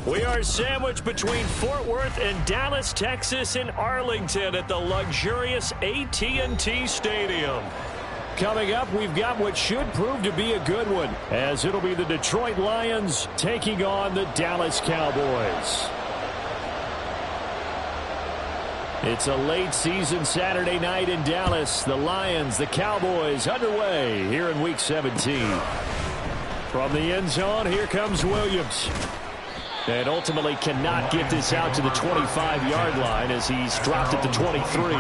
We are sandwiched between Fort Worth and Dallas, Texas, and Arlington at the luxurious AT&T Stadium. Coming up, we've got what should prove to be a good one, as it'll be the Detroit Lions taking on the Dallas Cowboys. It's a late season Saturday night in Dallas. The Lions, the Cowboys underway here in Week 17. From the end zone, here comes Williams. And ultimately cannot get this out to the 25-yard line as he's dropped at the 23.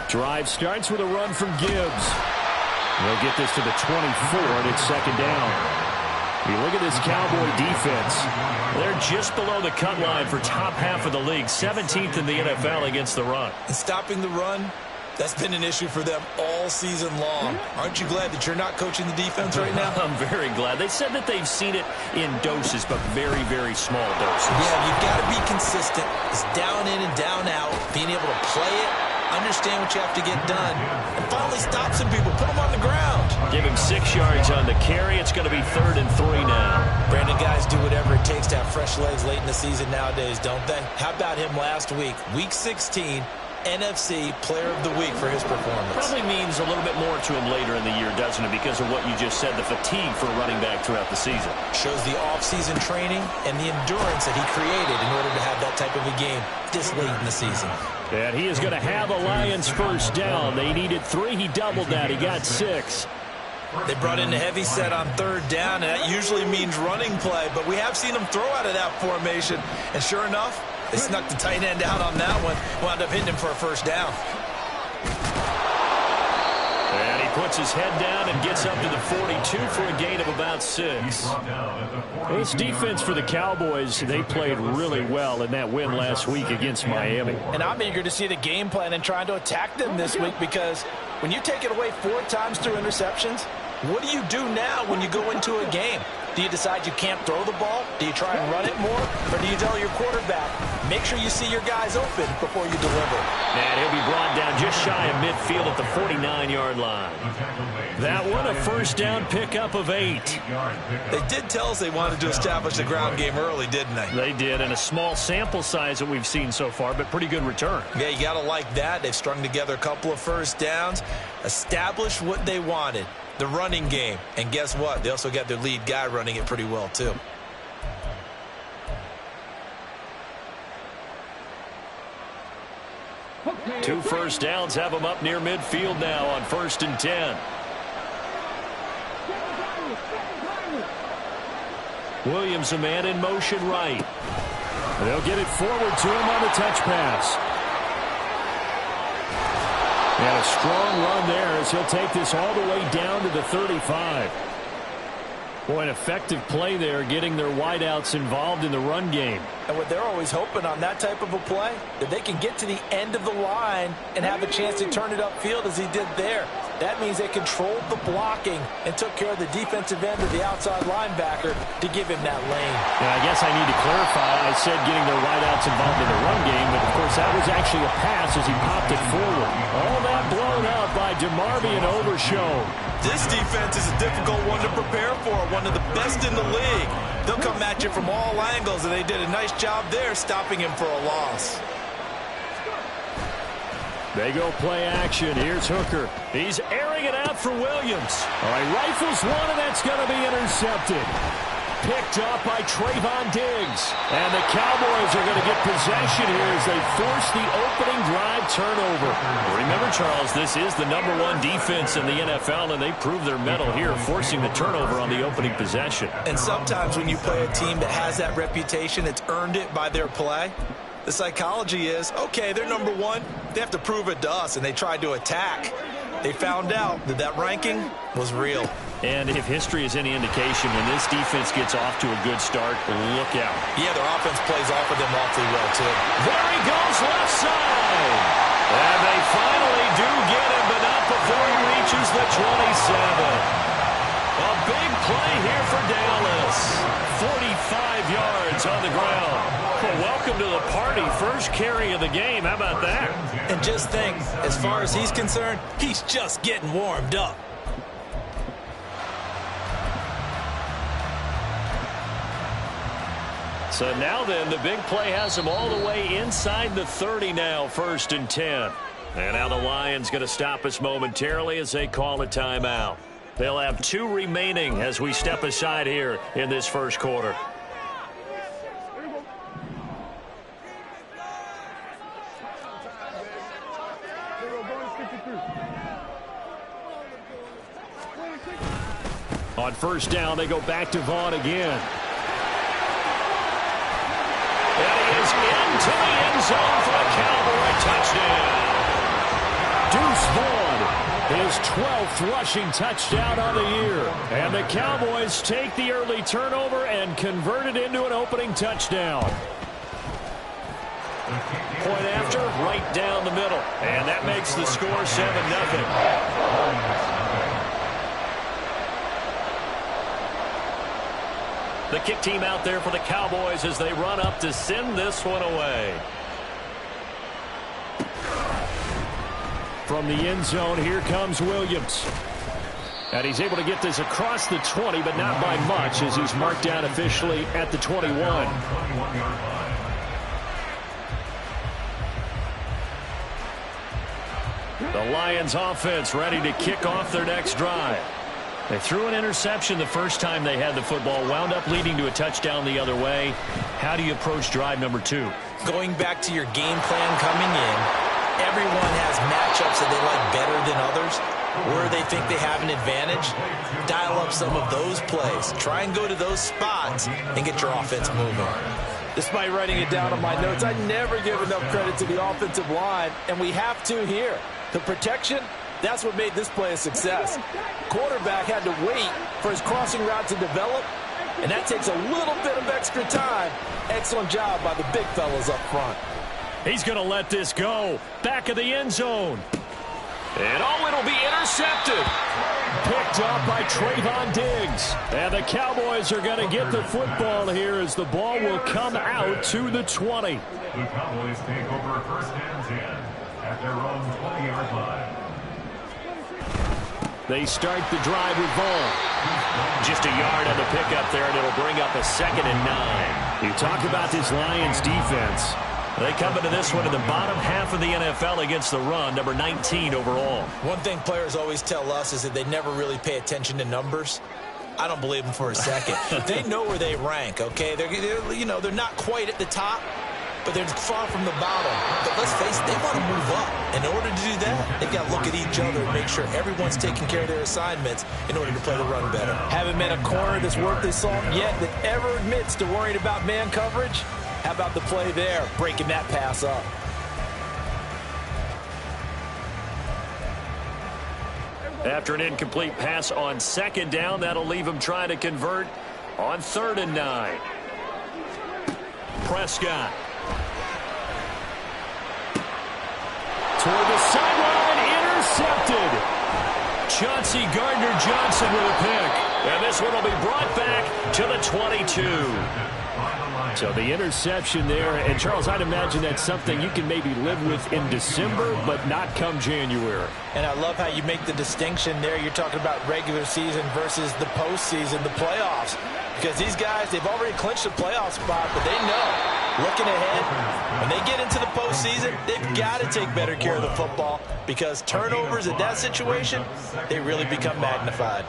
Drive starts with a run from Gibbs. They'll get this to the 24, and it's second down. You look at this Cowboy defense. They're just below the cut line for top half of the league, 17th in the NFL against the run. And stopping the run, that's been an issue for them all season long. Aren't you glad that you're not coaching the defense right now? I'm very glad. They said that they've seen it in doses, but very, very small doses. Yeah, you've got to be consistent. It's down in and down out, being able to play it, understand what you have to get done, and finally stop some people, put them on the ground. Give him 6 yards on the carry. It's going to be 3rd and 3 now. Brandon, guys do whatever it takes to have fresh legs late in the season nowadays, don't they? How about him last week? Week 16, NFC Player of the Week for his performance. Probably means a little bit more to him later in the year, doesn't it, because of what you just said, the fatigue for a running back throughout the season. Shows the off-season training and the endurance that he created in order to have that type of a game this late in the season. And he is going to have a Lions first down. They needed 3. He doubled that. He got 6. They brought in a heavy set on 3rd down, and that usually means running play, but we have seen them throw out of that formation, and sure enough, they snuck the tight end out on that one, wound up hitting him for a first down. And he puts his head down and gets up to the 42 for a gain of about 6. This defense for the Cowboys, they played really well in that win last week against Miami. And I'm eager to see the game plan and trying to attack them this week, because when you take it away 4 times through interceptions, what do you do now when you go into a game? Do you decide you can't throw the ball? Do you try and run it more? Or do you tell your quarterback, make sure you see your guys open before you deliver? And he'll be brought down just shy of midfield at the 49-yard line. That one, a first down pickup of 8. They did tell us they wanted to establish the ground game early, didn't they? They did, and a small sample size that we've seen so far, but pretty good return. Yeah, you got to like that. They've strung together a couple of first downs, established what they wanted. The running game. And guess what? They also got their lead guy running it pretty well, too. Two first downs have them up near midfield now on 1st and 10. Williams, a man in motion right. They'll get it forward to him on the touch pass. And a strong run there as he'll take this all the way down to the 35. Boy, an effective play there, getting their wideouts involved in the run game. And what they're always hoping on that type of a play, that they can get to the end of the line and have a chance to turn it upfield as he did there. That means they controlled the blocking and took care of the defensive end of the outside linebacker to give him that lane. Yeah, I guess I need to clarify. I said getting their wideouts involved in the run game, but of course that was actually a pass as he popped it forward. All that blown up by DeMarvion Overshown. This defense is a difficult one to prepare for, one of the best in the league. They'll come at you from all angles, and they did a nice job there stopping him for a loss. They go play action. Here's Hooker. He's airing it out for Williams. All right, rifles one, and that's going to be intercepted. Picked up by Trayvon Diggs. And the Cowboys are going to get possession here as they force the opening drive turnover. Remember, Charles, this is the #1 defense in the NFL, and they prove their mettle here, forcing the turnover on the opening possession. And sometimes when you play a team that has that reputation, it's earned it by their play. The psychology is, okay, they're #1. They have to prove it to us, and they tried to attack. They found out that that ranking was real. And if history is any indication, when this defense gets off to a good start, look out. Yeah, their offense plays off of them awfully well, too. There he goes, left side. And they finally do get him, but not before he reaches the 27. A big play here for Dallas. 45 yards on the ground. Well, welcome to the party. First carry of the game. How about that? And just think, as far as he's concerned, he's just getting warmed up. So now then, the big play has him all the way inside the 30 now, 1st and 10. And now the Lions going to stop us momentarily as they call a timeout. They'll have 2 remaining as we step aside here in this first quarter. On 1st down, they go back to Vaughn again. And he is into the end zone for a Cowboy touchdown. Deuce Vaughn, his 12th rushing touchdown on the year. And the Cowboys take the early turnover and convert it into an opening touchdown. Point after, right down the middle. And that makes the score 7-0. The kick team out there for the Cowboys as they run up to send this one away. From the end zone, here comes Williams. And he's able to get this across the 20, but not by much as he's marked down officially at the 21. The Lions offense ready to kick off their next drive. They threw an interception the first time they had the football, wound up leading to a touchdown the other way. How do you approach drive number 2? Going back to your game plan coming in, everyone has matchups that they like better than others, where they think they have an advantage. Dial up some of those plays. Try and go to those spots and get your offense moving. Despite writing it down on my notes, I never give enough credit to the offensive line, and we have to here. The protection, that's what made this play a success. Quarterback had to wait for his crossing route to develop, and that takes a little bit of extra time. Excellent job by the big fellas up front. He's going to let this go. Back of the end zone. And it'll be intercepted. Picked up by Trayvon Diggs. And the Cowboys are going to get the football here as the ball will come out to the 20. The Cowboys take over 1st and 10 at their own 20-yard line. They start the drive with Vaughn. Just a yard on the pickup there, and it'll bring up a 2nd and 9. You talk about this Lions defense. They come into this one in the bottom half of the NFL against the run, number 19 overall. One thing players always tell us is that they never really pay attention to numbers. I don't believe them for a second. They know where they rank, okay? They're not quite at the top, but they're far from the bottom. But let's face it, they want to move up. In order to do that, they've got to look at each other and make sure everyone's taking care of their assignments in order to play the run better. Haven't been a corner that's worth his salt yet that ever admits to worrying about man coverage. How about the play there, breaking that pass up? After an incomplete pass on 2nd down, that'll leave him trying to convert on 3rd and 9. Prescott. Toward the sideline, intercepted. Chauncey Gardner-Johnson with a pick. And this one will be brought back to the 22. So the interception there, and Charles, I'd imagine that's something you can maybe live with in December, but not come January. And I love how you make the distinction there. You're talking about regular season versus the postseason, the playoffs. Because these guys, they've already clinched a playoff spot, but they know, looking ahead, when they get into the postseason, they've got to take better care of the football because turnovers in that situation, they really become magnified.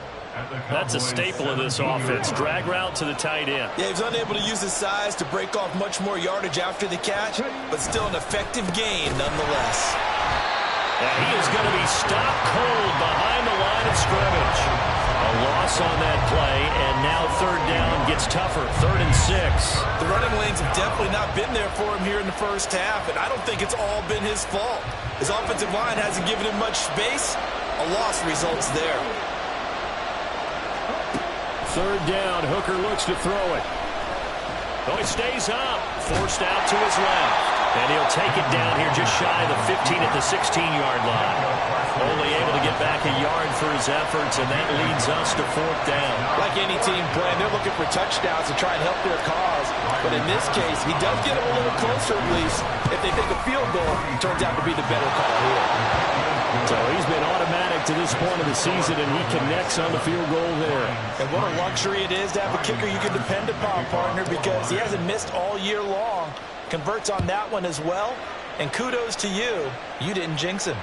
That's a staple of this offense. Drag route to the tight end. Yeah, he's unable to use his size to break off much more yardage after the catch, but still an effective gain nonetheless. And he is going to be stopped cold behind the line of scrimmage. A loss on that play, and now 3rd down gets tougher. 3rd and 6. The running lanes have definitely not been there for him here in the first half, and I don't think it's all been his fault. His offensive line hasn't given him much space. A loss results there. Third down, Hooker looks to throw it. Oh, he stays up. Forced out to his left. And he'll take it down here just shy of the 15 at the 16-yard line. Only able to get back a yard for his efforts, and that leads us to fourth down. Like any team playing, they're looking for touchdowns to try and help their cause. But in this case, he does get them a little closer at least. If they take a field goal, it turns out to be the better call here. So he's been automatic to this point of the season, and he connects on the field goal there. And what a luxury it is to have a kicker you can depend upon, partner, because he hasn't missed all year long. Converts on that one as well. And kudos to you. You didn't jinx him.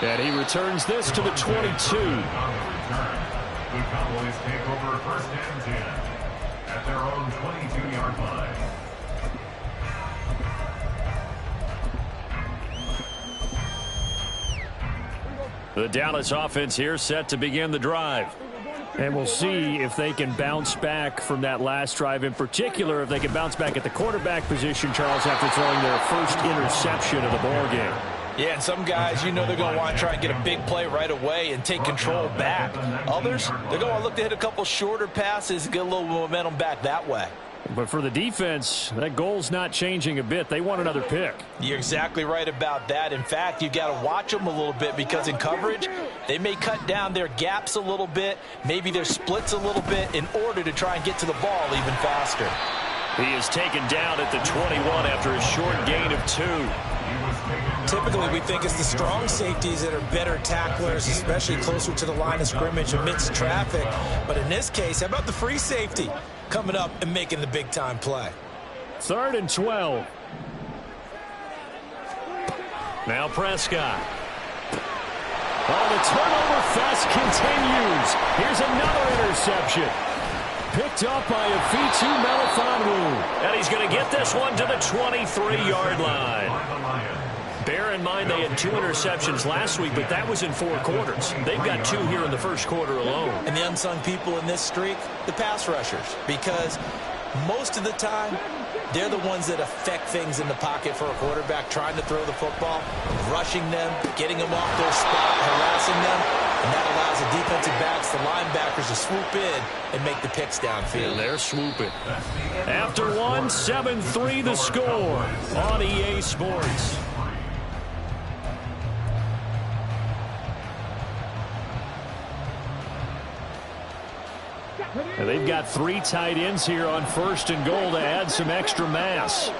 And he returns this to the 22. The Cowboys take over first and 10 at their own 22-yard line. The Dallas offense here set to begin the drive. And we'll see if they can bounce back from that last drive. In particular, if they can bounce back at the quarterback position, Charles, after throwing their first interception of the ballgame. Yeah, and some guys, you know they're going to want to try and get a big play right away and take control back. Others, they're going to look to hit a couple shorter passes and get a little momentum back that way. But for the defense, that goal's not changing a bit. They want another pick. You're exactly right about that. In fact, you got to watch them a little bit because in coverage, they may cut down their gaps a little bit, maybe their splits a little bit in order to try and get to the ball even faster. He is taken down at the 21 after a short gain of 2. Typically, we think it's the strong safeties that are better tacklers, especially closer to the line of scrimmage amidst traffic. But in this case, how about the free safety coming up and making the big-time play? 3rd and 12. Now Prescott. Oh, the turnover fest continues. Here's another interception. Picked up by Afitu Melifonwu. And he's going to get this one to the 23-yard line. Bear in mind they had 2 interceptions last week, but that was in 4 quarters. They've got 2 here in the first quarter alone. And the unsung people in this streak, the pass rushers, because most of the time, they're the ones that affect things in the pocket for a quarterback, trying to throw the football, rushing them, getting them off their spot, harassing them, and that allows the defensive backs, the linebackers to swoop in and make the picks downfield. And they're swooping. After 1, 7-3 the score on EA Sports. And they've got 3 tight ends here on 1st and goal to add some extra mass.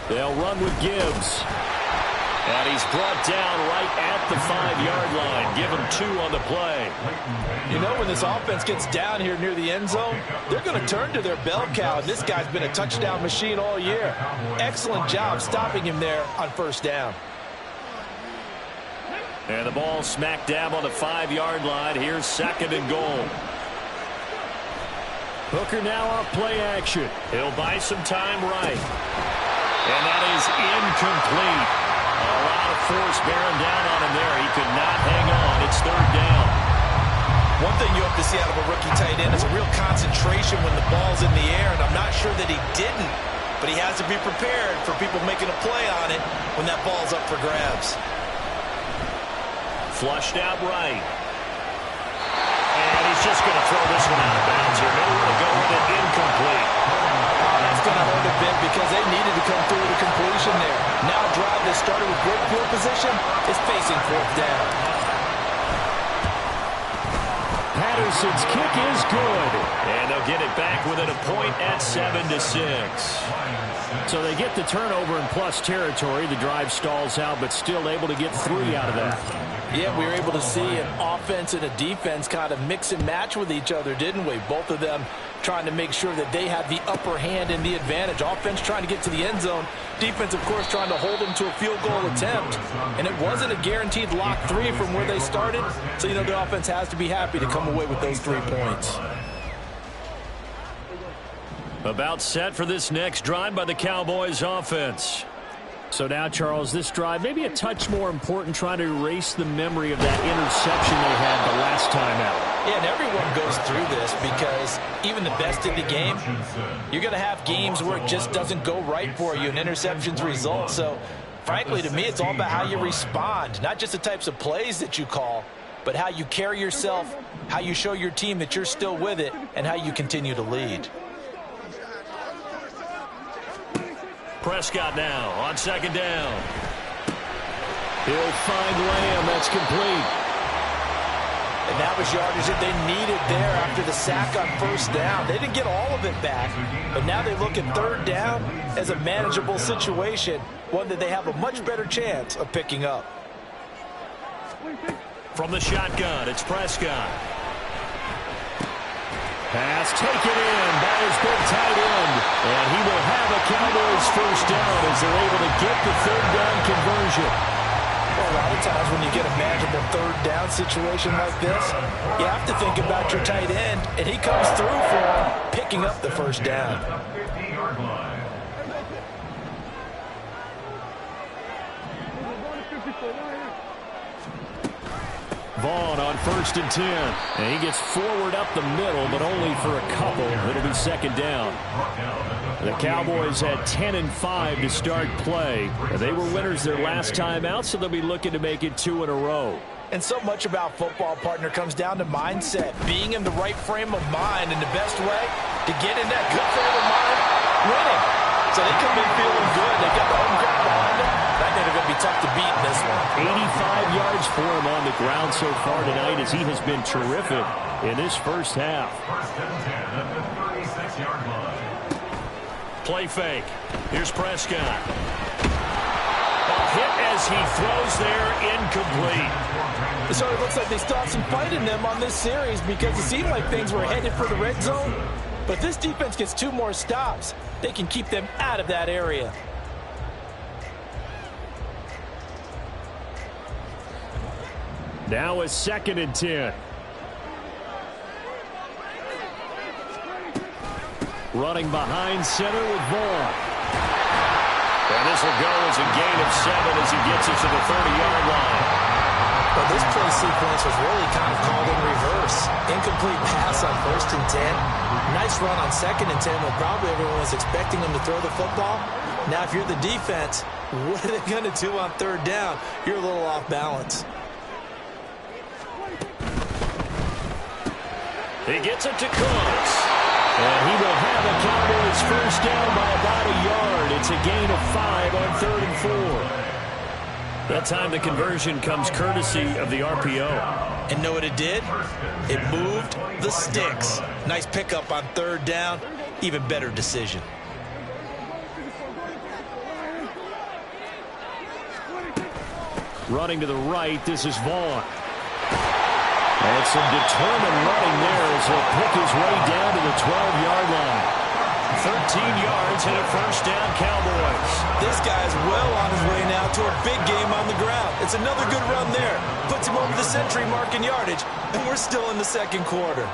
They'll run with Gibbs. And he's brought down right at the 5-yard line. Give him 2 on the play. You know, when this offense gets down here near the end zone, they're going to turn to their bell cow. And this guy's been a touchdown machine all year. Excellent job stopping him there on 1st down. And the ball smack dab on the 5-yard line. Here's 2nd and goal. Hooker now off play action. He'll buy some time right. And that is incomplete. A lot of force bearing down on him there. He could not hang on. It's 3rd down. One thing you have to see out of a rookie tight end is a real concentration when the ball's in the air, and I'm not sure that he didn't, but he has to be prepared for people making a play on it when that ball's up for grabs. Flushed out right. And he's just going to throw this one out of bounds here. Nowhere to go with it. Incomplete. That's going to hurt a bit because they needed to come through with a completion there. Now a drive that started with great field position is facing 4th down. Patterson's kick is good. And they'll get it back within a point at 7-6. So they get the turnover in plus territory. The drive stalls out, but still able to get 3 out of that. Yeah, we were able to see an offense and a defense kind of mix and match with each other, didn't we? Both of them trying to make sure that they had the upper hand and the advantage. Offense trying to get to the end zone. Defense, of course, trying to hold them to a field goal attempt. And it wasn't a guaranteed lock 3 from where they started. So, you know, the offense has to be happy to come away with those 3 points. About set for this next drive by the Cowboys offense. So now, Charles, this drive maybe a touch more important, trying to erase the memory of that interception they had the last time out. Yeah, and everyone goes through this because even the best in the game, you're going to have games where it just doesn't go right for you and interceptions result. So frankly, to me, it's all about how you respond, not just the types of plays that you call, but how you carry yourself, how you show your team that you're still with it, and how you continue to lead. Prescott now on second down. He'll find Lamb. That's complete. And that was yardage that they needed there after the sack on first down. They didn't get all of it back, but now they look at third down as a manageable situation, one that they have a much better chance of picking up. From the shotgun, it's Prescott. Pass taken in by his big tight end. And he will have a Cowboys first down as they're able to get the third down conversion. Well, a lot of times when you get a manageable third down situation like this, you have to think about your tight end, and he comes through for him, picking up the first down. Vaughn on 1st and 10. And he gets forward up the middle, but only for a couple. It'll be second down. The Cowboys had 10 and 5 to start play. They were winners their last time out, so they'll be looking to make it 2 in a row. And so much about football, partner, comes down to mindset, being in the right frame of mind, and the best way to get in that good frame of mind, winning. So they come in feeling good. They got the home crowd behind them. I think they're going to be tough to beat in this one. 85 yards for him on the ground so far tonight as he has been terrific in this first half. First and 10 at the 36-yard line. Play fake. Here's Prescott. A hit as he throws there, incomplete. So it looks like they still have some fight in them on this series because it seemed like things were headed for the red zone. But this defense gets 2 more stops. They can keep them out of that area. Now a 2nd and 10. Running behind center with Vaughn. And this will go as a gain of 7 as he gets it to the 30-yard line. Well, this play sequence was really kind of called in reverse. Incomplete pass on 1st and 10. Nice run on 2nd and 10 when probably everyone was expecting them to throw the football. Now, if you're the defense, what are they going to do on 3rd down? You're a little off balance. He gets it to Cooks. And he will have a Cowboys first down by about a yard. It's a gain of 5 on 3rd and 4. That time the conversion comes courtesy of the RPO. And know what it did? It moved the sticks. Nice pickup on 3rd down. Even better decision. Running to the right, this is Vaughn. And some determined running there as he'll pick his way down to the 12-yard line. 13 yards and a first down, Cowboys. This guy is well on his way now to a big game on the ground. It's another good run there. Puts him over the century mark in yardage, and we're still in the 2nd quarter.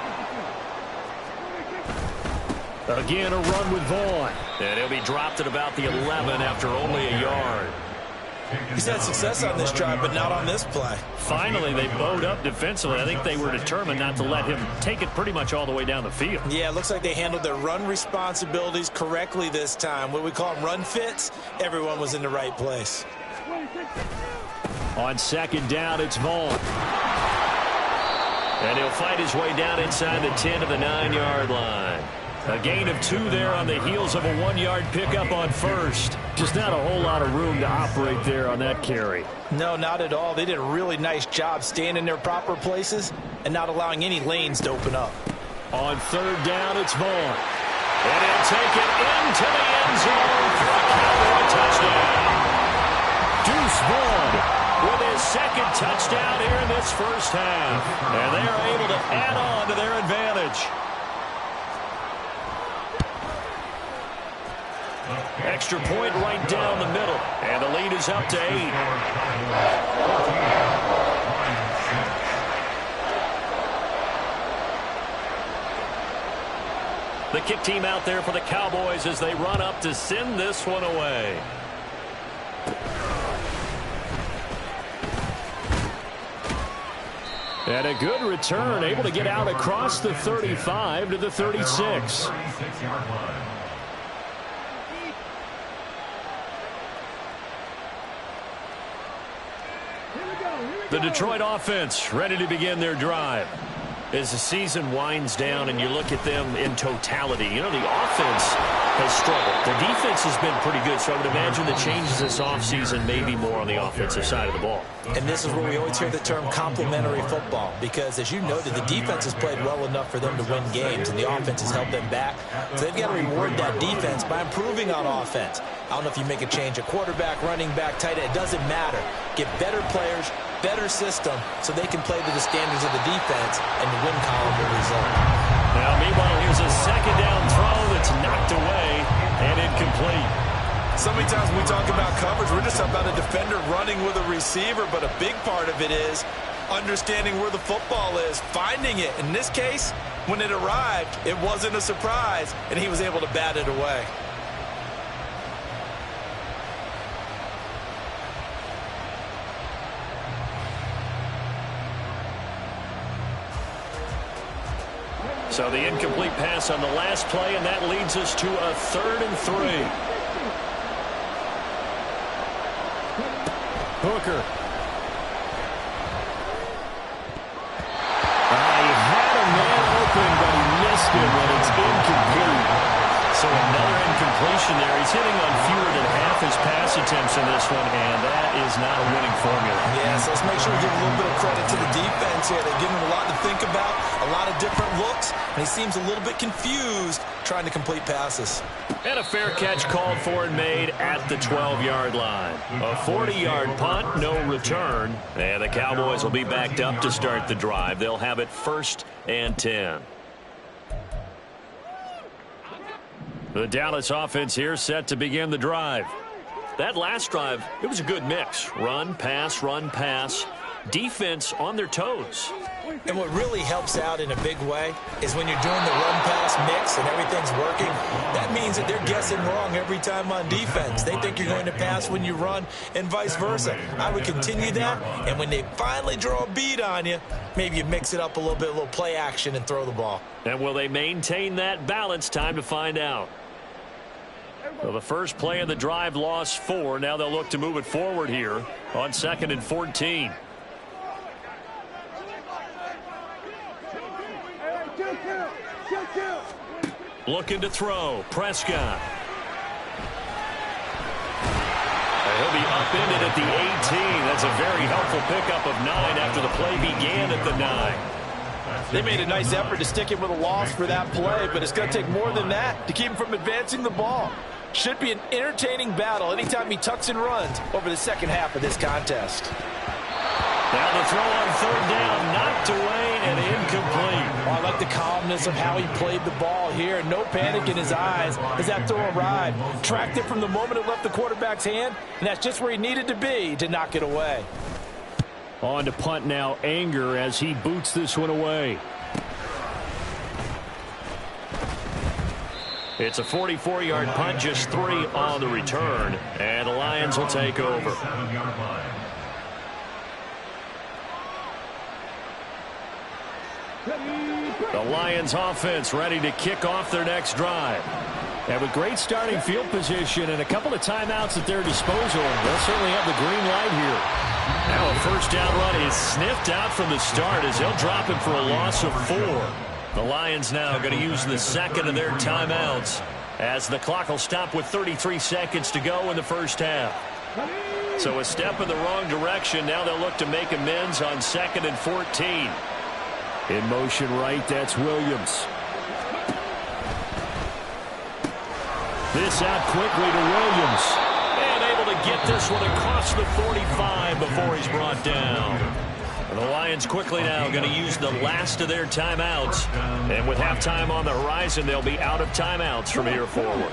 Again, a run with Vaughn. And he'll be dropped at about the 11 after only a yard. He's had success on this drive, but not on this play. Finally, they bowed up defensively. I think they were determined not to let him take it pretty much all the way down the field. Yeah, it looks like they handled their run responsibilities correctly this time. What we call them run fits, everyone was in the right place. On 2nd down, it's Vaughn. And he'll fight his way down inside the 10 of the 9-yard line. A gain of 2 there on the heels of a 1-yard pickup on 1st. Just not a whole lot of room to operate there on that carry. No, not at all. They did a really nice job staying in their proper places and not allowing any lanes to open up. On 3rd down, it's Vaughn. And he'll take it into the end zone for a Cowboy touchdown. Deuce Vaughn with his 2nd touchdown here in this first half. And they are able to add on to their advantage. Extra point right down the middle. And the lead is up to 8. The kick team out there for the Cowboys as they run up to send this one away. And a good return, able to get out across the 35 to the 36. The Detroit offense ready to begin their drive. As the season winds down and you look at them in totality, you know, the offense has struggled. The defense has been pretty good, so I would imagine the changes this offseason may be more on the offensive side of the ball. And this is where we always hear the term complementary football, because as you noted, the defense has played well enough for them to win games, and the offense has held them back. So they've got to reward that defense by improving on offense. I don't know if you make a change at quarterback, running back, tight end, it doesn't matter. Get better players, better system, so they can play to the standards of the defense, and the win column will result. Now, meanwhile, here's a second down throw that's knocked away and incomplete. So many times when we talk about coverage, we're just about a defender running with a receiver, but a big part of it is understanding where the football is, finding it. In this case, when it arrived, it wasn't a surprise, and he was able to bat it away. So the incomplete pass on the last play, and that leads us to a 3rd and 3. Hooker. He had a man open, but he missed him, and it's incomplete. So another incompletion there. He's hitting on fewer than half his pass attempts in this one, and that is not a winning formula. Yeah, so let's make sure we give a little bit of credit to the defense here. They're giving him a lot to think about, a lot of different looks, and he seems a little bit confused trying to complete passes. And a fair catch called for and made at the 12-yard line. A 40-yard punt, no return, and the Cowboys will be backed up to start the drive. They'll have it 1st and 10. The Dallas offense here set to begin the drive. That last drive, it was a good mix. Run, pass, defense on their toes. And what really helps out in a big way is when you're doing the run-pass mix and everything's working, that means that they're guessing wrong every time on defense. They think you're going to pass when you run and vice versa. I would continue that, and when they finally draw a beat on you, maybe you mix it up a little bit, a little play action, and throw the ball. And will they maintain that balance? Time to find out. So the first play of the drive lost 4. Now they'll look to move it forward here on 2nd and 14. Looking to throw. Prescott. He'll be upended at the 18. That's a very helpful pickup of 9 after the play began at the 9. They made a nice effort to stick him with a loss for that play, but it's going to take more than that to keep him from advancing the ball. Should be an entertaining battle anytime he tucks and runs over the second half of this contest. Now the throw on 3rd down, knocked away and incomplete. Oh, I like the calmness of how he played the ball here. No panic in his eyes as that throw arrived. Tracked it from the moment it left the quarterback's hand, and that's just where he needed to be to knock it away. On to punt now, Anger as he boots this one away. It's a 44-yard punt, just 3 on the return, and the Lions will take over. The Lions offense ready to kick off their next drive. And with great starting field position and a couple of timeouts at their disposal, they'll certainly have the green light here. Now a 1st down run is sniffed out from the start as they'll drop him for a loss of 4. The Lions now going to use the 2nd of their timeouts as the clock will stop with 33 seconds to go in the first half. So a step in the wrong direction. Now they'll look to make amends on 2nd and 14. In motion right, that's Williams. This out quickly to Williams. And able to get this one across the 45 before he's brought down. And the Lions quickly now going to use the last of their timeouts. And with halftime on the horizon, they'll be out of timeouts from here forward.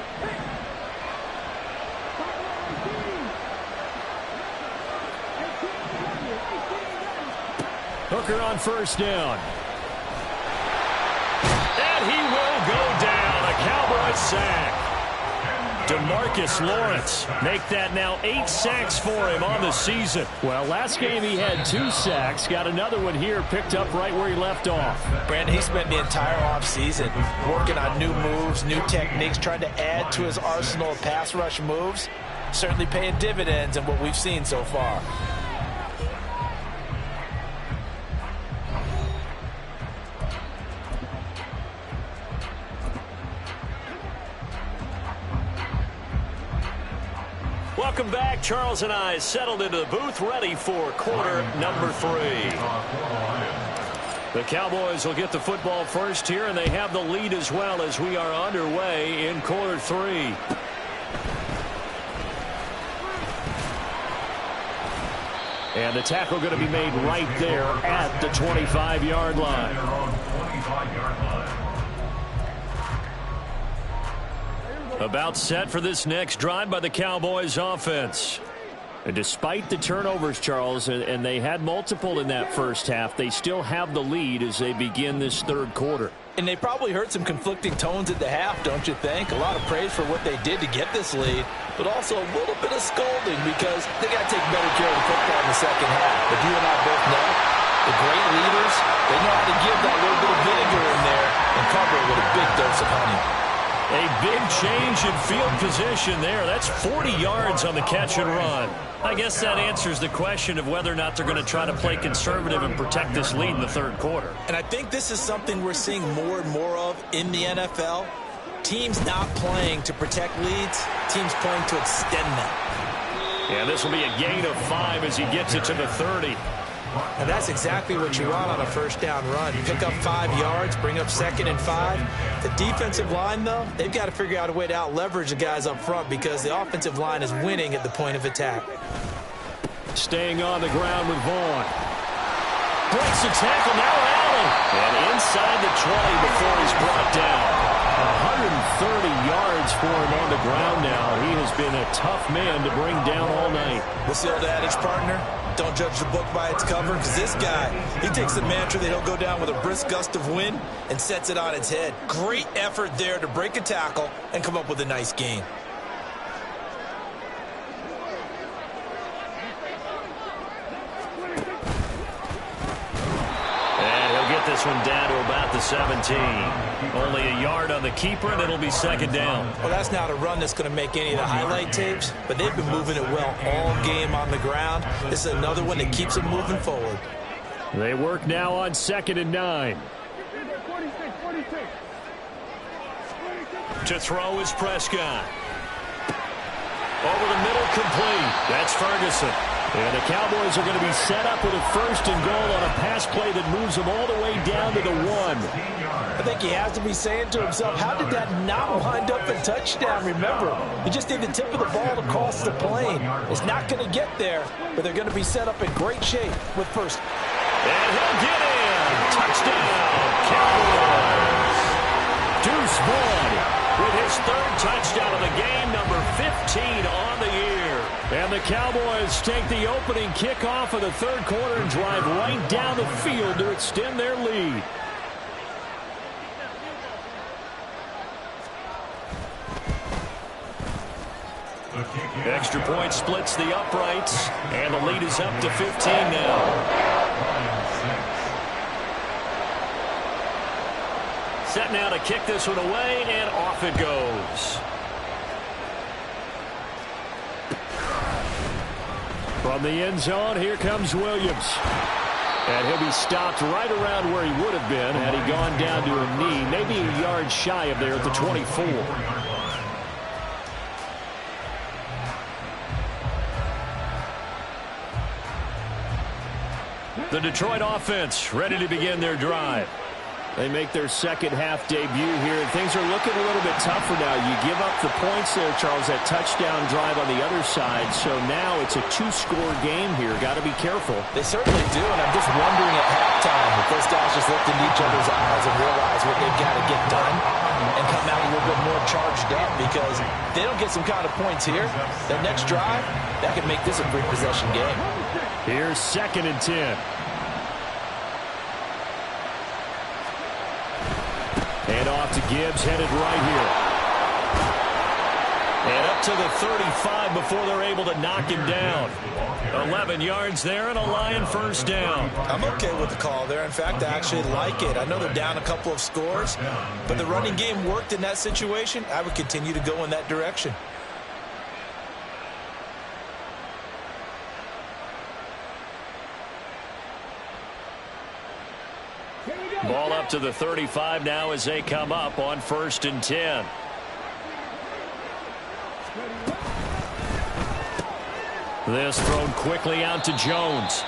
Hooker on 1st down. And he will go down. A Cowboys sack. DeMarcus Lawrence make that now 8 sacks for him on the season. Well, last game he had 2 sacks. Got another one here picked up right where he left off. Brandon, he spent the entire offseason working on new moves, new techniques, trying to add to his arsenal of pass rush moves. Certainly paying dividends in what we've seen so far. Welcome back. Charles and I settled into the booth, ready for quarter number 3. The Cowboys will get the football first here, and they have the lead as well as we are underway in quarter 3. And the tackle going to be made right there at the 25-yard line. About set for this next drive by the Cowboys offense. And despite the turnovers, Charles, and they had multiple in that first half, they still have the lead as they begin this third quarter. And they probably heard some conflicting tones at the half, don't you think? A lot of praise for what they did to get this lead, but also a little bit of scolding because they got to take better care of the football in the second half. But you and I both know the great leaders, they know how to give that little bit of vinegar in there and cover it with a big dose of honey. A big change in field position there. That's 40 yards on the catch and run. I guess that answers the question of whether or not they're going to try to play conservative and protect this lead in the third quarter. And I think this is something we're seeing more and more of in the NFL. Teams not playing to protect leads, teams playing to extend them. Yeah, this will be a gain of 5 as he gets it to the 30. And that's exactly what you want on a first down run. Pick up 5 yards, bring up 2nd and 5. The defensive line, though, they've got to figure out a way to out-leverage the guys up front because the offensive line is winning at the point of attack. Staying on the ground with Vaughn. Breaks the tackle, now Allen. And inside the 20 before he's brought down. 130 yards for him on the ground now. He has been a tough man to bring down all night. What's the old adage, partner? Don't judge the book by its cover, because this guy, he takes the mantra that he'll go down with a brisk gust of wind and sets it on its head. Great effort there to break a tackle and come up with a nice gain. And he'll get this one down to about the 17. Only a yard on the keeper, and it'll be 2nd down. Well, that's not a run that's going to make any of the highlight tapes, but they've been moving it well all game on the ground. This is another one that keeps them moving forward. They work now on 2nd and 9. To throw is Prescott. Over the middle, complete. That's Ferguson. And the Cowboys are going to be set up with a 1st and goal on a pass play that moves them all the way down to the 1. I think he has to be saying to himself, how did that not wind up a touchdown? Remember, you just need the tip of the ball to cross the plane. It's not going to get there, but they're going to be set up in great shape with 1st. And he'll get in. Touchdown, Cowboys. Deuce Vaughn with his 3rd touchdown of the game, number 15 on the year. And the Cowboys take the opening kickoff of the third quarter and drive right down the field to extend their lead. Extra point splits the uprights, and the lead is up to 15 now. Set now to kick this one away, and off it goes. From the end zone, here comes Williams. And he'll be stopped right around where he would have been had he gone down to a knee, maybe a yard shy of there at the 24. The Detroit offense ready to begin their drive. They make their second half debut here, and things are looking a little bit tougher now. You give up the points there, Charles, that touchdown drive on the other side. So now it's a 2-score game here. Got to be careful. They certainly do, and I'm just wondering at halftime if those guys just looked into each other's eyes and realize what they've got to get done and come out a little bit more charged up, because if they don't get some kind of points here, that next drive, that could make this a three-possession game. Here's 2nd and 10. And off to Gibbs, headed right here. And up to the 35 before they're able to knock him down. 11 yards there and a Lion 1st down. I'm okay with the call there. In fact, I actually like it. I know they're down a couple of scores, but the running game worked in that situation. I would continue to go in that direction. Ball up to the 35 now as they come up on 1st and 10. This thrown quickly out to Jones.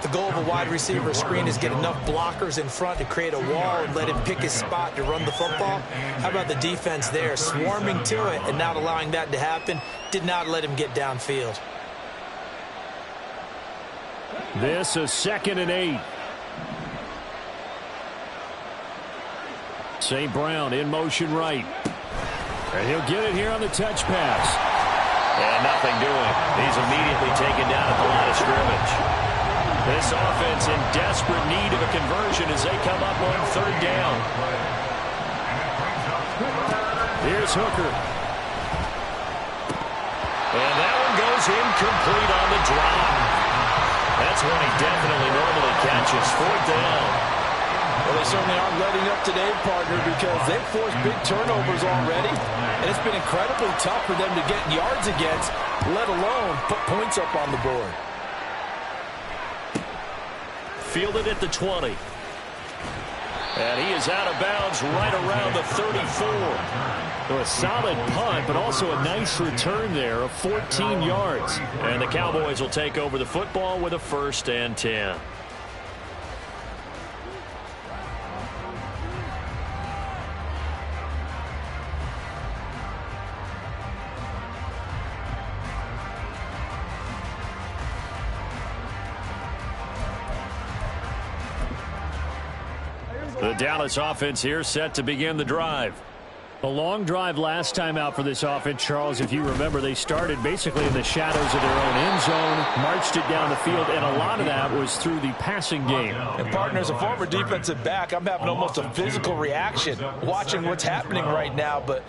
The goal of a wide receiver screen is get enough blockers in front to create a wall and let him pick his spot to run the football. How about the defense there, swarming to it and not allowing that to happen? Did not let him get downfield. This is 2nd and 8. St. Brown in motion right. And he'll get it here on the touch pass. And nothing doing. He's immediately taken down at the line of scrimmage. This offense in desperate need of a conversion as they come up on 3rd down. Here's Hooker. And that one goes incomplete on the drop. That's one he definitely normally catches. 4th down. Well, they certainly aren't letting up today, partner, because they've forced big turnovers already, and it's been incredibly tough for them to get yards against, let alone put points up on the board. Fielded at the 20. And he is out of bounds right around the 34. So a solid punt, but also a nice return there of 14 yards. And the Cowboys will take over the football with a 1st and 10. The Dallas offense here set to begin the drive. A long drive last time out for this offense, Charles. If you remember, they started basically in the shadows of their own end zone, marched it down the field, and a lot of that was through the passing game. And, partner, as a former defensive back, I'm having almost a physical reaction watching what's happening right now. But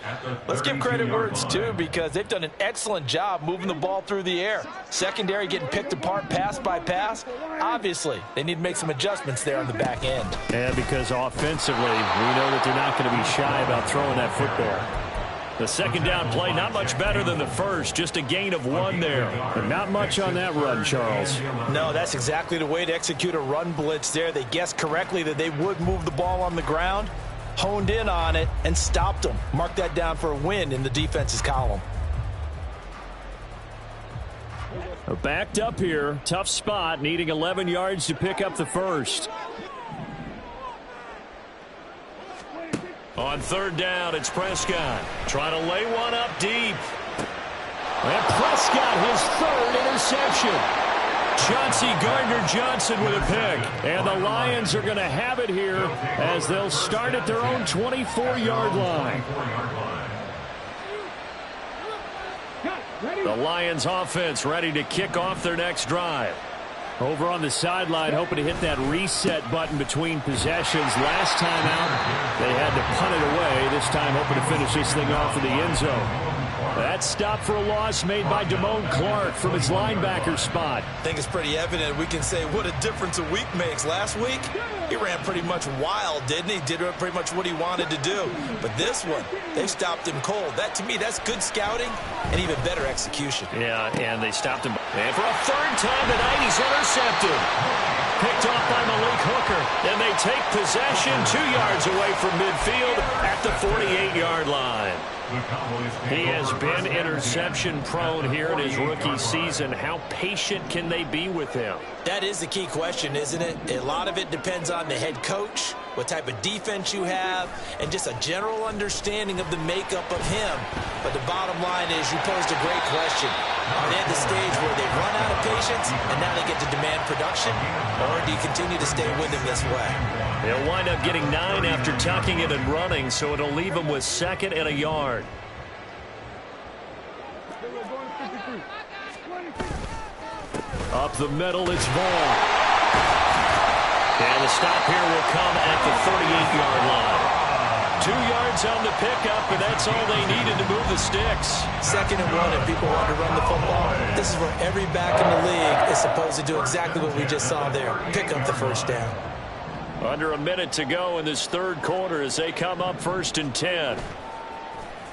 let's give credit where it's due, because they've done an excellent job moving the ball through the air. Secondary getting picked apart pass by pass. Obviously, they need to make some adjustments there on the back end. And because offensively, we know that they're not going to be shy about throwing that football. The 2nd down play, not much better than the first, just a gain of 1 there. But not much on that run, Charles. No, that's exactly the way to execute a run blitz there. They guessed correctly that they would move the ball on the ground, honed in on it, and stopped them. Mark that down for a win in the defense's column. Backed up here, tough spot, needing 11 yards to pick up the first. On 3rd down, it's Prescott trying to lay one up deep. And Prescott, his 3rd interception. Chauncey Gardner-Johnson with a pick. And the Lions are going to have it here as they'll start at their own 24-yard line. The Lions offense ready to kick off their next drive. Over on the sideline, hoping to hit that reset button between possessions. Last time out, they had to punt it away. This time, hoping to finish this thing off in the end zone. That stop for a loss made by Damone Clark from his linebacker spot. I think it's pretty evident. We can say what a difference a week makes. Last week, he ran pretty much wild, didn't he? Did pretty much what he wanted to do. But this one, they stopped him cold. That, to me, that's good scouting and even better execution. Yeah, and they stopped him. And for a 3rd time tonight, he's intercepted. Picked off by Malik Hooker. And they take possession 2 yards away from midfield at the 48-yard line. He has been interception prone here in his rookie season. How patient can they be with him? That is the key question, isn't it? A lot of it depends on the head coach, what type of defense you have, and just a general understanding of the makeup of him. But the bottom line is, you posed a great question. Are they at the stage where they run out of patience and now they get to demand production? Or do you continue to stay with him this way? They'll wind up getting 9 after tucking it and running, so it'll leave them with 2nd and a yard. Up the middle, it's Vaughn. And the stop here will come at the 38-yard line. 2 yards on the pickup, and that's all they needed to move the sticks. 2nd and 1, if people want to run the football, this is where every back in the league is supposed to do exactly what we just saw there. Pick up the 1st down. Under a minute to go in this 3rd quarter as they come up 1st and 10.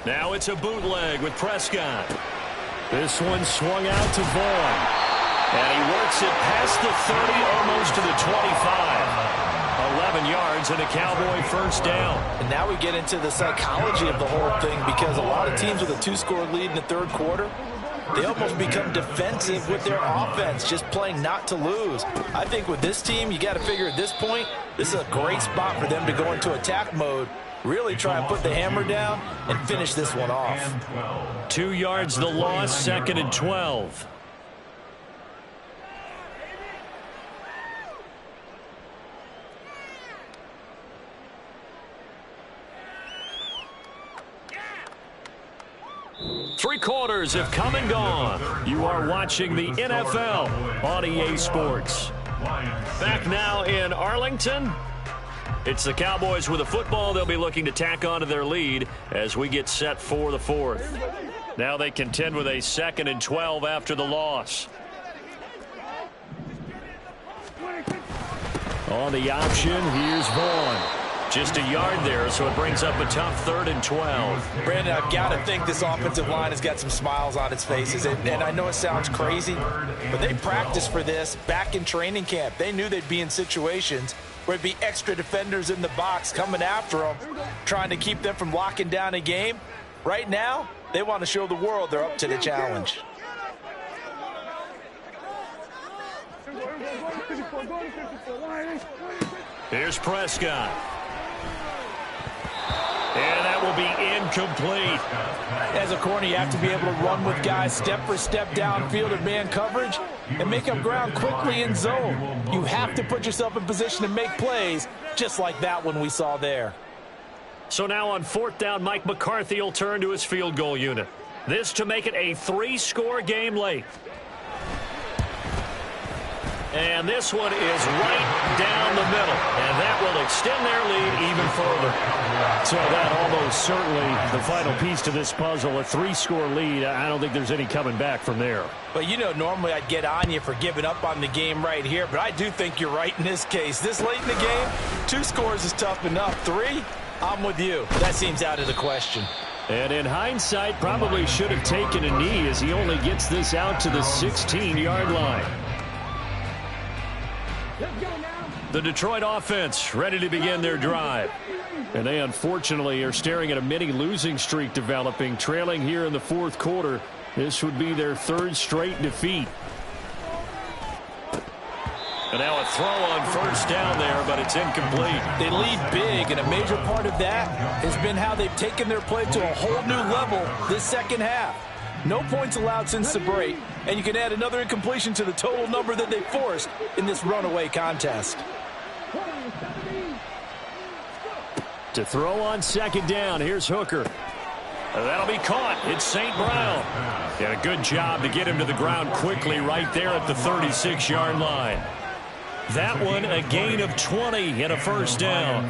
Now it's a bootleg with Prescott. This one swung out to Vaughn. And he works it past the 30, almost to the 25. 11 yards and a Cowboy 1st down. And now we get into the psychology of the whole thing, because a lot of teams with a 2-score lead in the 3rd quarter, they almost become defensive with their offense, just playing not to lose. I think with this team, you got to figure at this point, this is a great spot for them to go into attack mode, really try and put the hammer down and finish this one off. 2 yards the loss, 2nd and 12. Three quarters have come and gone. You are watching the NFL on EA Sports. Back now in Arlington. It's the Cowboys with the football. They'll be looking to tack onto their lead as we get set for the 4th. Now they contend with a 2nd and 12 after the loss. On the option, here's Vaughn. Just a yard there, so it brings up a tough 3rd and 12. Brandon, I've got to think this offensive line has got some smiles on its faces. And I know it sounds crazy, but they practiced for this back in training camp. They knew they'd be in situations where there'd be extra defenders in the box coming after them, trying to keep them from locking down a game. Right now, they want to show the world they're up to the challenge. Here's Prescott. And that will be incomplete. As a corner, you have to be able to run with guys step for step downfield in man coverage and make up ground quickly in zone. You have to put yourself in position to make plays just like that one we saw there. So now on 4th down, Mike McCarthy will turn to his field goal unit. This to make it a 3-score game late. And this one is right down the middle. And that will extend their lead even further. So that almost certainly the final piece to this puzzle. A 3-score lead. I don't think there's any coming back from there. But you know, normally I'd get on you for giving up on the game right here. But I do think you're right in this case. This late in the game, 2 scores is tough enough. 3, I'm with you. That seems out of the question. And in hindsight, probably should have taken a knee as he only gets this out to the 16-yard line. The Detroit offense ready to begin their drive. And they unfortunately are staring at a mini losing streak developing, trailing here in the 4th quarter. This would be their 3rd straight defeat. And now a throw on 1st down there, but it's incomplete. They lead big, and a major part of that has been how they've taken their play to a whole new level this 2nd half. No points allowed since the break, and you can add another incompletion to the total number that they forced in this runaway contest. To throw on 2nd down, here's Hooker. That'll be caught. It's St. Brown. And a good job to get him to the ground quickly right there at the 36-yard line. That one, a gain of 20 and a 1st down.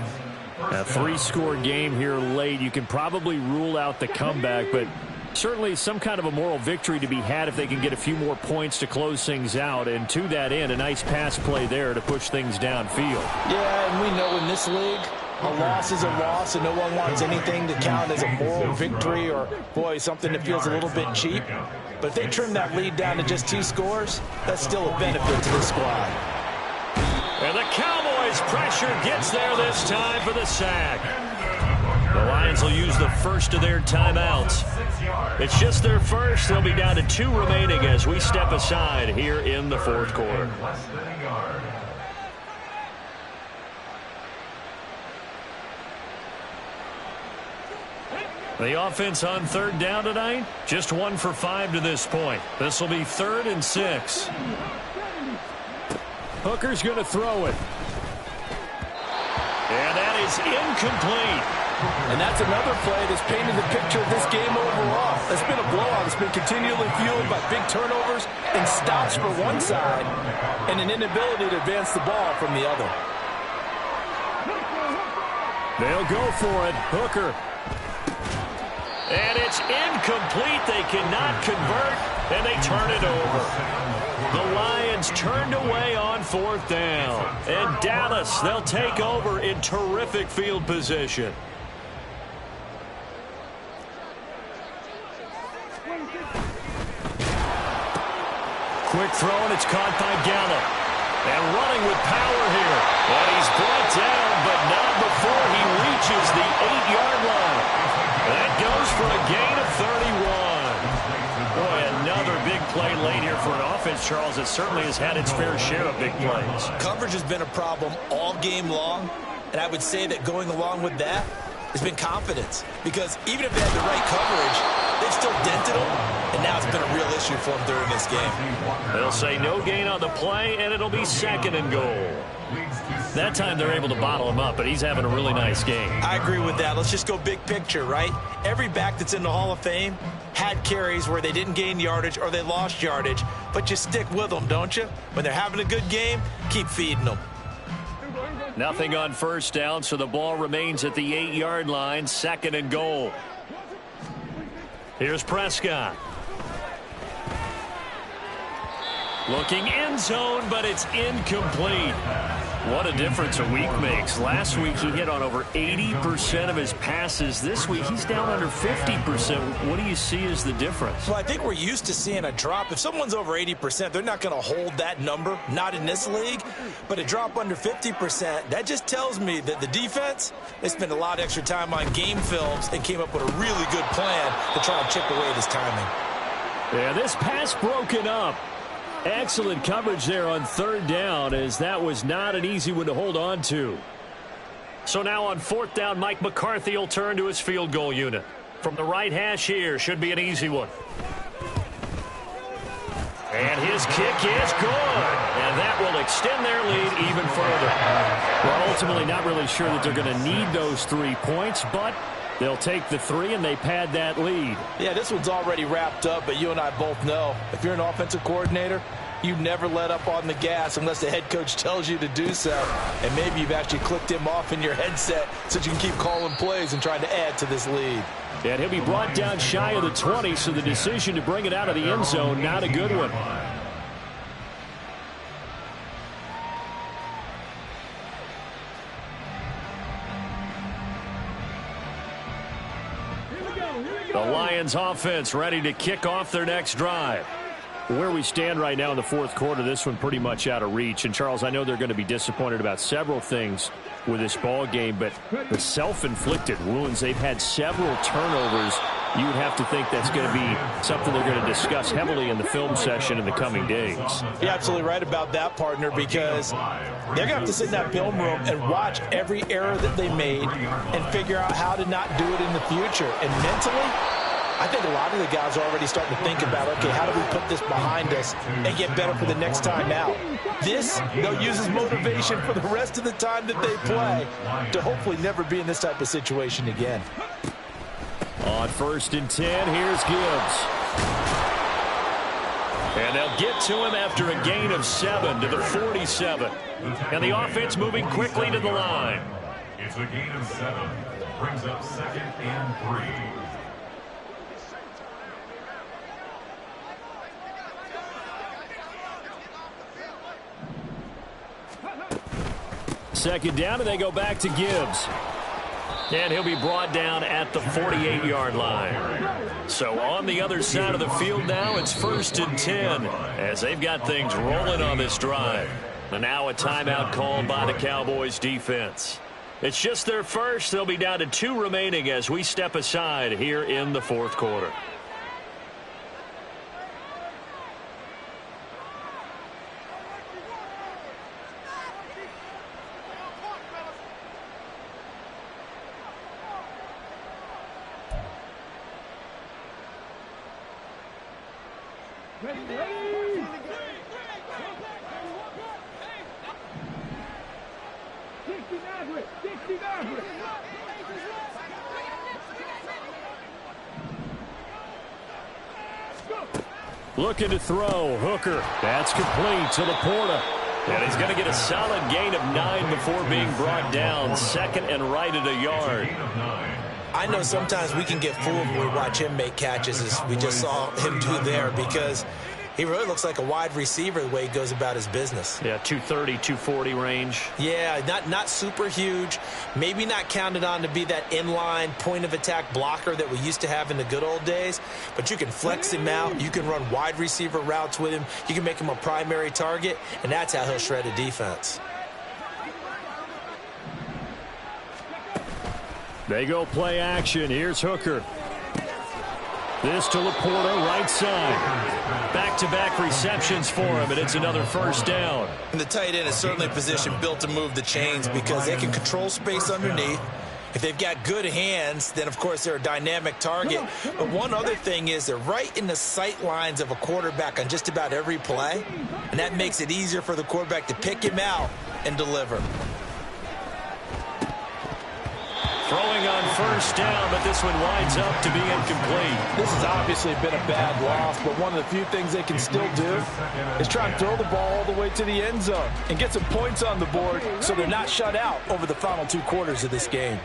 A 3-score game here late. You can probably rule out the comeback, but certainly some kind of a moral victory to be had if they can get a few more points to close things out. And to that end, a nice pass play there to push things downfield. Yeah, and we know in this league, a loss is a loss, and no one wants anything to count as a moral victory or, boy, something that feels a little bit cheap. But if they trim that lead down to just 2 scores, that's still a benefit to this squad. And the Cowboys' pressure gets there this time for the sack. The Lions will use the first of their timeouts. It's just their first. They'll be down to 2 remaining as we step aside here in the 4th quarter. The offense on 3rd down tonight, just 1 for 5 to this point. This will be 3rd and 6. Hooker's going to throw it. And that is incomplete. And that's another play that's painted the picture of this game overall. It's been a blowout. It's been continually fueled by big turnovers and stops for one side and an inability to advance the ball from the other. They'll go for it. Hooker. And it's incomplete. They cannot convert, and they turn it over. The Lions turned away on 4th down. And Dallas, they'll take over in terrific field position. Quick throw, and it's caught by Gallup. And running with power here. And he's brought down, but not before he reaches the 8-yard line. That goes for a gain of 31. Boy, another play late here for an offense, Charles, that certainly has had its fair share of big plays. Coverage has been a problem all game long, and I would say that going along with that has been confidence, because even if they had the right coverage, they've still dented them, and now it's been a real issue for them during this game. They'll say no gain on the play, and it'll be 2nd and goal. That time they're able to bottle him up, but he's having a really nice game. I agree with that. Let's just go big picture, right? Every back that's in the Hall of Fame had carries where they didn't gain yardage or they lost yardage, but you stick with them, don't you? When they're having a good game, keep feeding them. Nothing on first down, so the ball remains at the 8-yard line, 2nd and goal. Here's Prescott. Looking end zone, but it's incomplete. What a difference a week makes. Last week he hit on over 80% of his passes. This week he's down under 50%. What do you see as the difference? Well, I think we're used to seeing a drop. If someone's over 80%, they're not going to hold that number, not in this league. But a drop under 50%, that just tells me that the defense, they spent a lot of extra time on game films and came up with a really good plan to try and chip away at his timing. Yeah, this pass broken up. Excellent coverage there on 3rd down, as that was not an easy one to hold on to. So now on 4th down, Mike McCarthy will turn to his field goal unit. From the right hash here, should be an easy one. And his kick is good. And that will extend their lead even further. Well, ultimately not really sure that they're going to need those 3 points, but they'll take the 3 and they pad that lead. Yeah, this one's already wrapped up, but you and I both know if you're an offensive coordinator, you never let up on the gas unless the head coach tells you to do so. And maybe you've actually clicked him off in your headset so you can keep calling plays and trying to add to this lead. And he'll be brought down shy of the 20, so the decision to bring it out of the end zone, not a good one. The Lions offense ready to kick off their next drive. Where we stand right now in the 4th quarter, this one pretty much out of reach. And, Charles, I know they're going to be disappointed about several things with this ball game, but the self-inflicted wounds, they've had several turnovers. You would have to think that's going to be something they're going to discuss heavily in the film session in the coming days. You're absolutely right about that, partner, because they're going to have to sit in that film room and watch every error that they made and figure out how to not do it in the future. And mentally, I think a lot of the guys are already starting to think about, okay, how do we put this behind us and get better for the next time out? This, they'll use as motivation for the rest of the time that they play to hopefully never be in this type of situation again. On 1st and 10, here's Gibbs. And they'll get to him after a gain of 7 to the 47. And the offense moving quickly to the line. It's a gain of 7. Brings up 2nd and 3. Second down, and they go back to Gibbs. And he'll be brought down at the 48-yard line. So on the other side of the field now, it's 1st and 10 as they've got things rolling on this drive. And now a timeout called by the Cowboys defense. It's just their first. They'll be down to 2 remaining as we step aside here in the 4th quarter. Looking to throw. Hooker. That's complete to Laporta. And he's going to get a solid gain of 9 before being brought down. 2nd and right at a yard. I know sometimes we can get fooled when we watch him make catches, as we just saw him do there, because he really looks like a wide receiver the way he goes about his business. Yeah, 230, 240 range. Yeah, not super huge. Maybe not counted on to be that inline point-of-attack blocker that we used to have in the good old days. But you can flex him out. You can run wide receiver routes with him. You can make him a primary target, and that's how he'll shred a defense. They go play action. Here's Hooker. This to Laporta, right side. Back-to-back receptions for him, and it's another first down. And the tight end is certainly a position built to move the chains because they can control space underneath. If they've got good hands, then, of course, they're a dynamic target. But one other thing is they're right in the sight lines of a quarterback on just about every play, and that makes it easier for the quarterback to pick him out and deliver. Throwing on first down, but this one winds up to be incomplete. This has obviously been a bad loss, but one of the few things they can still do is try and throw the ball all the way to the end zone and get some points on the board so they're not shut out over the final 2 quarters of this game.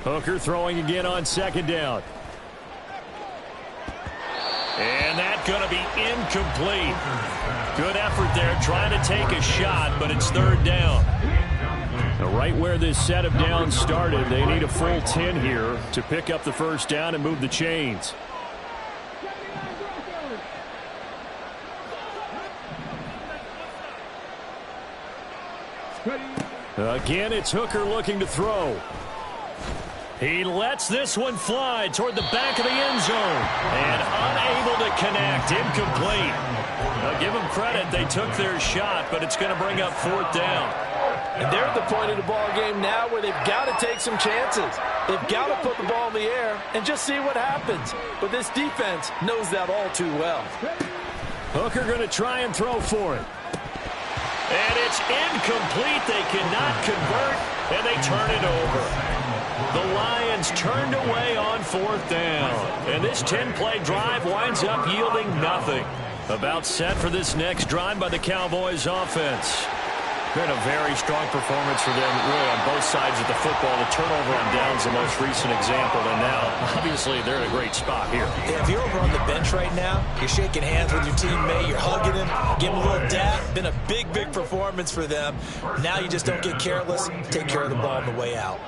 Hooker throwing again on second down. And that's going to be incomplete. Good effort there, trying to take a shot, but it's third down. Now, right where this set of downs started, they need a full 10 here to pick up the first down and move the chains. Again, it's Hooker looking to throw. He lets this one fly toward the back of the end zone and unable to connect. Incomplete. Now, give them credit. They took their shot, but it's going to bring up fourth down. And they're at the point of the ball game now where they've got to take some chances. They've got to put the ball in the air and just see what happens. But this defense knows that all too well. Hooker going to try and throw for it. And it's incomplete. They cannot convert, and they turn it over. The Lions turned away on fourth down. And this 10-play drive winds up yielding nothing. About set for this next drive by the Cowboys offense. Been a very strong performance for them, really, on both sides of the football. The turnover on downs, the most recent example, and now, obviously, they're in a great spot here. Yeah, if you're over on the bench right now, you're shaking hands with your teammate, you're hugging him, giving him a little dap. Been a big, big performance for them. Now you just don't get careless. Take care of the ball on the way out.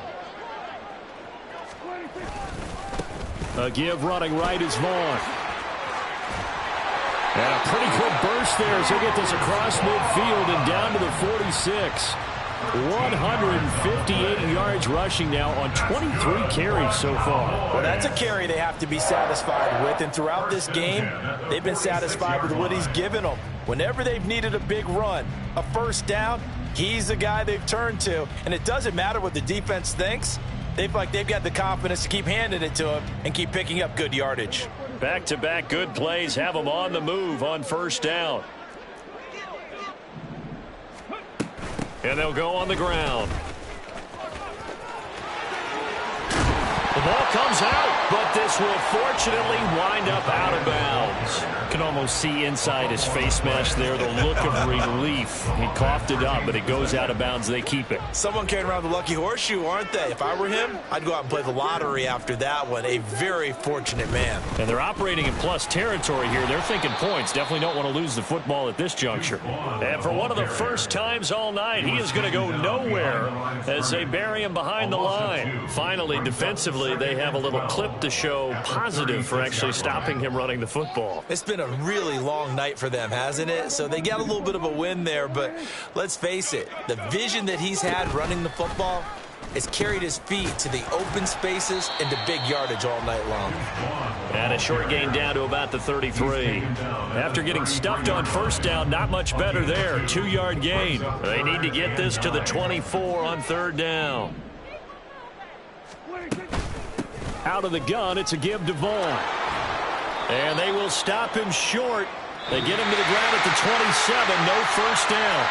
A give running right is Vaughn. And a pretty good burst there as they get this across midfield and down to the 46. 158 yards rushing now on 23 carries so far. Well, that's a carry they have to be satisfied with. And throughout this game, they've been satisfied with what he's given them. Whenever they've needed a big run, a first down, he's the guy they've turned to. And it doesn't matter what the defense thinks. They've got the confidence to keep handing it to him and keep picking up good yardage. Back-to-back good plays have them on the move on first down. And they'll go on the ground. The ball comes out, but this will fortunately wind up out of bounds. You can almost see inside his face mask there the look of relief. He coughed it up, but it goes out of bounds. They keep it. Someone carrying around the lucky horseshoe, aren't they? If I were him, I'd go out and play the lottery after that one. A very fortunate man. And they're operating in plus territory here. They're thinking points. Definitely don't want to lose the football at this juncture. And for one of the first times all night, he is going to go nowhere as they bury him behind the line. Finally, defensively, they have a little clip to show positive for actually stopping him running the football. It's been a really long night for them, hasn't it? So they got a little bit of a win there, but let's face it, the vision that he's had running the football has carried his feet to the open spaces and to big yardage all night long. And a short gain down to about the 33. After getting stuffed on first down, not much better there. 2-yard gain. They need to get this to the 24 on third down. Out of the gun, it's a give to Vaughn. And they will stop him short. They get him to the ground at the 27. No first down.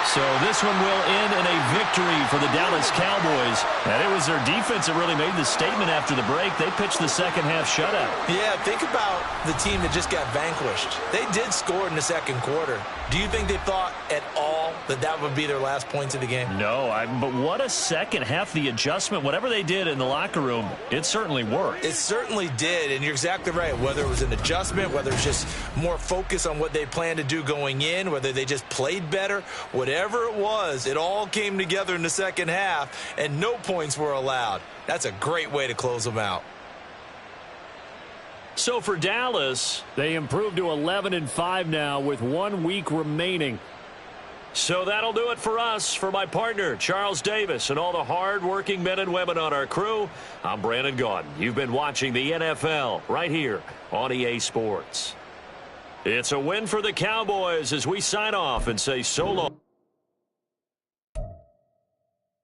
So this one will end in a victory for the Dallas Cowboys. And it was their defense that really made the statement after the break. They pitched the second half shutout. Yeah, think about the team that just got vanquished. They did score in the second quarter. Do you think they thought at all that that would be their last points of the game? No, but what a second half. The adjustment, whatever they did in the locker room, it certainly worked. It certainly did, and you're exactly right. Whether it was an adjustment, whether it's just more focus on what they planned to do going in, whether they just played better, whatever it was, it all came together in the second half, and no points were allowed. That's a great way to close them out. So for Dallas, they improved to 11-5 now with 1 week remaining. So that'll do it for us. For my partner, Charles Davis, and all the hard-working men and women on our crew, I'm Brandon Gaudin. You've been watching the NFL right here on EA Sports. It's a win for the Cowboys as we sign off and say so long.